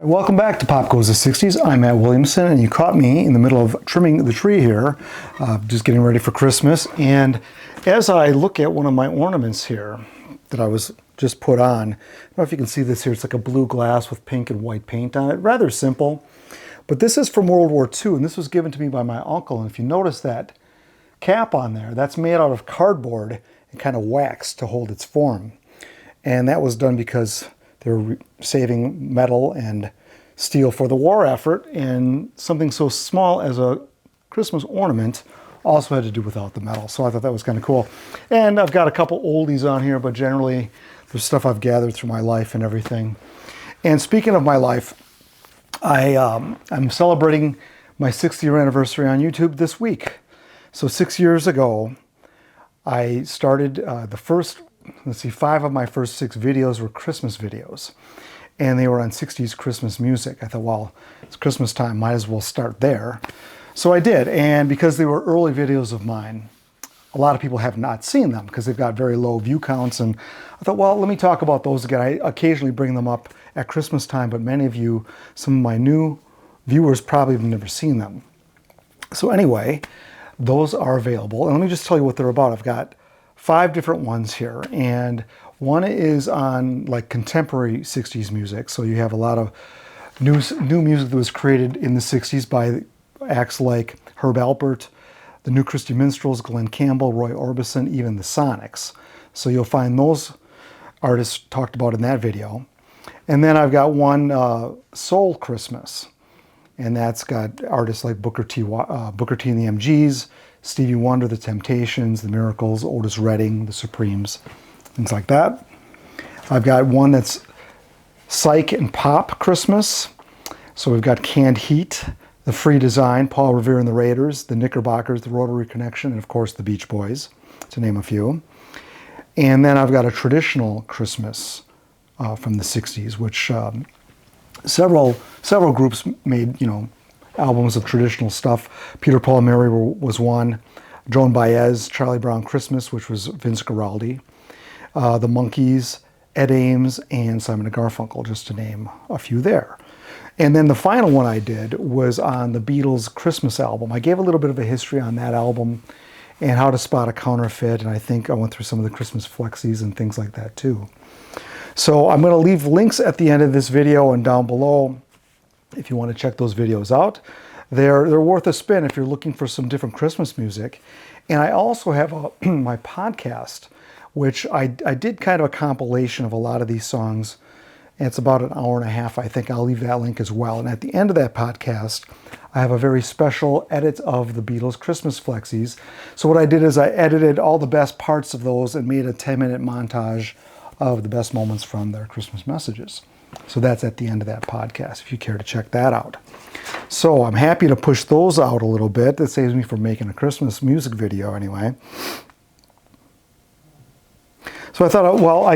Welcome back to Pop Goes the 60s. I'm Matt Williamson, and you caught me in the middle of trimming the tree here, just getting ready for Christmas. And as I look at one of my ornaments here that I was just put on, I don't know if you can see this here, it's like a blue glass with pink and white paint on it, rather simple. But this is from World War II, and this was given to me by my uncle. And if you notice that cap on there, that's made out of cardboard and kind of wax to hold its form. And that was done because they were saving metal and steel for the war effort, and something so small as a Christmas ornament also had to do without the metal. So I thought that was kind of cool. And I've got a couple oldies on here, but generally there's stuff I've gathered through my life and everything. And speaking of my life, I'm celebrating my 6th-year anniversary on YouTube this week. So 6 years ago, I started the first, 5 of my first 6 videos were Christmas videos. And they were on 60s Christmas music. I thought, well, it's Christmas time, might as well start there. So I did, and because they were early videos of mine, a lot of people have not seen them because they've got very low view counts. And I thought, well, let me talk about those again. I occasionally bring them up at Christmas time, but many of you, some of my new viewers probably have never seen them. So anyway, those are available. And let me just tell you what they're about. I've got 5 different ones here, and one is on like contemporary 60s music. So you have a lot of new music that was created in the 60s by acts like Herb Alpert, the New Christy Minstrels, Glenn Campbell, Roy Orbison, even the Sonics. So you'll find those artists talked about in that video. And then I've got one, Soul Christmas, and that's got artists like Booker T and the MGs, Stevie Wonder, The Temptations, The Miracles, Otis Redding, The Supremes, things like that. I've got one that's Psych and Pop Christmas. So we've got Canned Heat, The Free Design, Paul Revere and the Raiders, The Knickerbockers, The Rotary Connection, and of course the Beach Boys, to name a few. And then I've got a traditional Christmas from the 60s, which several groups made, albums of traditional stuff. Peter, Paul, and Mary was one. Joan Baez, Charlie Brown Christmas, which was Vince Guaraldi. The Monkees, Ed Ames, and Simon & Garfunkel, just to name a few there. And then the final one I did was on the Beatles Christmas Album. I gave a little bit of a history on that album and how to spot a counterfeit, and I think I went through some of the Christmas flexies and things like that too. So I'm going to leave links at the end of this video and down below if you want to check those videos out. They're worth a spin if you're looking for some different Christmas music. And I also have my podcast, which I did kind of a compilation of a lot of these songs. And it's about an hour and a half, I think. I'll leave that link as well. And at the end of that podcast, I have a very special edit of the Beatles Christmas Flexies. So what I did is I edited all the best parts of those and made a 10-minute montage of the best moments from their Christmas messages. So that's at the end of that podcast, if you care to check that out. So I'm happy to push those out a little bit. That saves me from making a Christmas music video anyway. So I thought, well,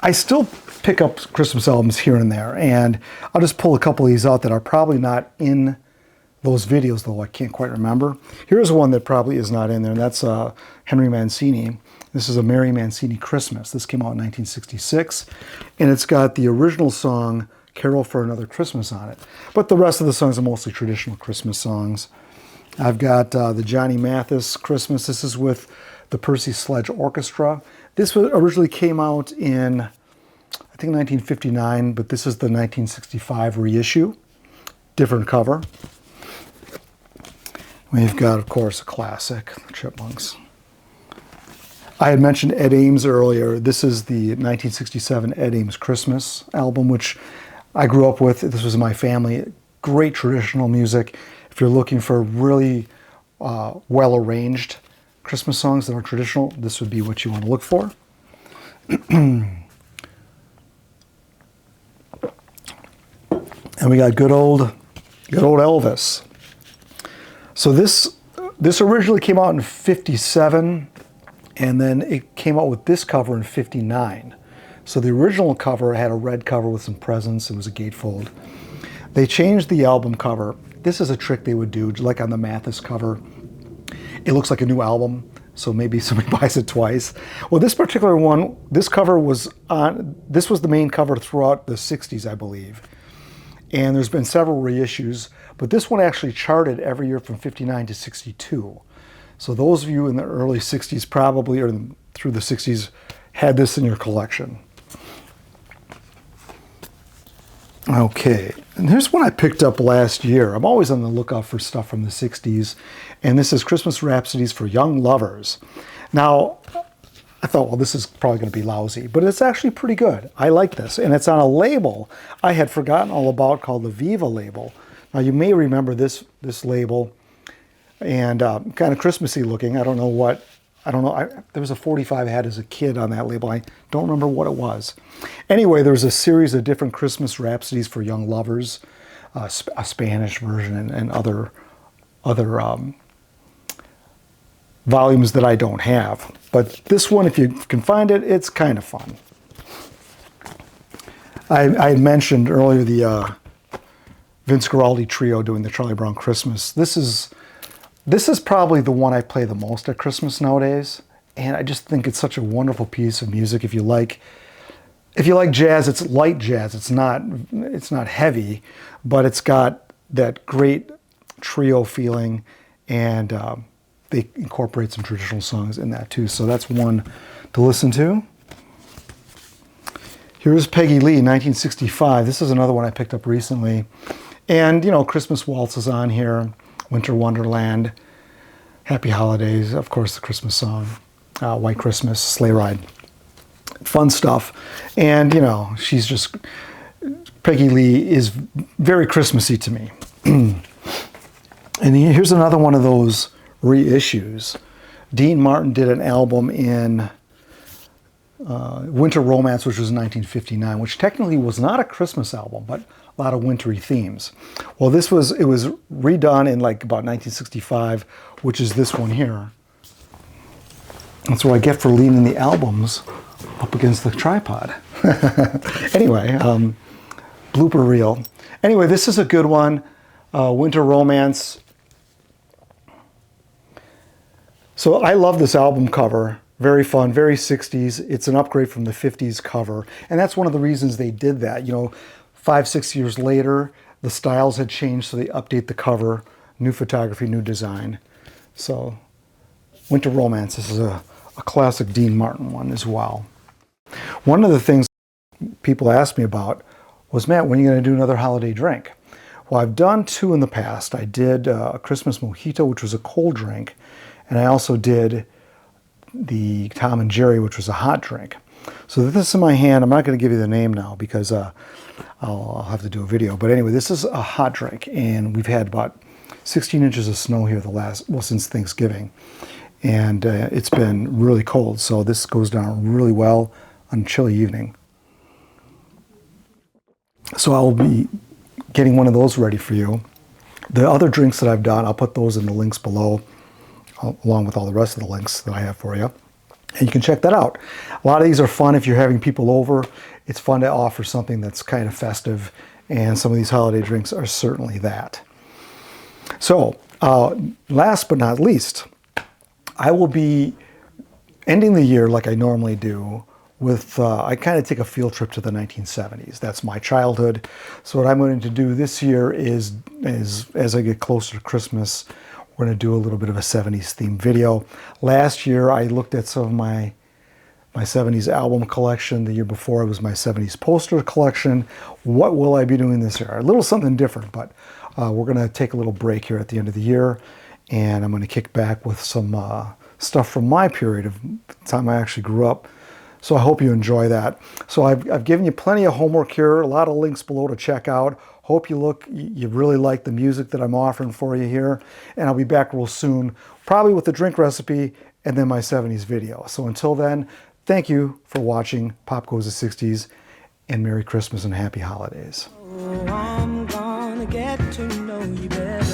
I still pick up Christmas albums here and there, and I'll just pull a couple of these out that are probably not in those videos, though I can't quite remember. Here's one that probably is not in there, and that's Henry Mancini. This is a Mary Mancini Christmas. This came out in 1966, and it's got the original song, Carol for Another Christmas, on it. But the rest of the songs are mostly traditional Christmas songs. I've got the Johnny Mathis Christmas. This is with the Percy Sledge Orchestra. This originally came out in, I think, 1959, but this is the 1965 reissue. Different cover. We've got, of course, a classic, the Chipmunks. I had mentioned Ed Ames earlier. This is the 1967 Ed Ames Christmas album, which I grew up with. This was in my family. Great traditional music. If you're looking for really well-arranged Christmas songs that are traditional, this would be what you want to look for. And we got good old Elvis. So this originally came out in 57, and then it came out with this cover in 59. So the original cover had a red cover with some presents. It was a gatefold. They changed the album cover. This is a trick they would do, like on the Mathis cover. It looks like a new album, so maybe somebody buys it twice. Well, this particular one, this cover was on, this was the main cover throughout the 60s, I believe. and there's been several reissues, but this one actually charted every year from 59 to 62. So those of you in the early 60s probably, or through the 60s, had this in your collection. Okay, and here's one I picked up last year. I'm always on the lookout for stuff from the 60s, and this is Christmas Rhapsodies for Young Lovers. Now, I thought, well, this is probably going to be lousy, but it's actually pretty good. I like this, and it's on a label I had forgotten all about called the Viva label. Now, you may remember this label, and kind of Christmassy looking. I don't know. There was a 45 I had as a kid on that label. I don't remember what it was. Anyway, there's a series of different Christmas Rhapsodies for Young Lovers, a Spanish version, and other volumes that I don't have. But this one, if you can find it, it's kind of fun. I had mentioned earlier the Vince Guaraldi Trio doing the Charlie Brown Christmas. This is probably the one I play the most at Christmas nowadays, and I just think it's such a wonderful piece of music. If you like jazz, it's light jazz. It's not heavy, but it's got that great trio feeling, and they incorporate some traditional songs in that too. So that's one to listen to. Here's Peggy Lee, 1965. This is another one I picked up recently, and Christmas Waltz is on here. Winter Wonderland, Happy Holidays, of course, the Christmas song, White Christmas, Sleigh Ride. Fun stuff. And, Peggy Lee is very Christmassy to me. And here's another one of those reissues. Dean Martin did an album in Winter Romance, which was in 1959, which technically was not a Christmas album, but a lot of wintry themes. Well, it was redone in like about 1965, which is this one here. That's what I get for leaning the albums up against the tripod. Anyway, blooper reel. Anyway, this is a good one. Winter Romance. So I love this album cover. Very fun, very 60s. It's an upgrade from the 50s cover. And that's one of the reasons they did that. 5-6 years later, the styles had changed, so they update the cover, new photography, new design. So Winter Romance, this is a classic Dean Martin one as well. One of the things people asked me about was, Matt, when are you going to do another holiday drink? Well, I've done two in the past. I did a Christmas Mojito, which was a cold drink, and I also did the Tom and Jerry, which was a hot drink. So this is in my hand. I'm not going to give you the name now because I'll have to do a video. But anyway, this is a hot drink, and we've had about 16 inches of snow here since Thanksgiving, and it's been really cold. So this goes down really well on a chilly evening. So I'll be getting one of those ready for you. The other drinks that I've done, I'll put those in the links below, along with all the rest of the links that I have for you. And you can check that out. A lot of these are fun if you're having people over. It's fun to offer something that's kind of festive, and some of these holiday drinks are certainly that. So, last but not least, I will be ending the year like I normally do with, I kind of take a field trip to the 1970s. That's my childhood. So what I'm going to do this year is as I get closer to Christmas, we're going to do a little bit of a 70s themed video. Last year, I looked at some of my 70s album collection. The year before, it was my 70s poster collection. What will I be doing this year? A little something different, but we're going to take a little break here at the end of the year, and I'm going to kick back with some stuff from my period of time I actually grew up. So I hope you enjoy that. So I've given you plenty of homework here, a lot of links below to check out. Hope you really like the music that I'm offering for you here. And I'll be back real soon, probably with the drink recipe and then my 70s video. So until then, thank you for watching Pop Goes the 60s, and Merry Christmas and Happy Holidays. Oh, I'm gonna get to know you better.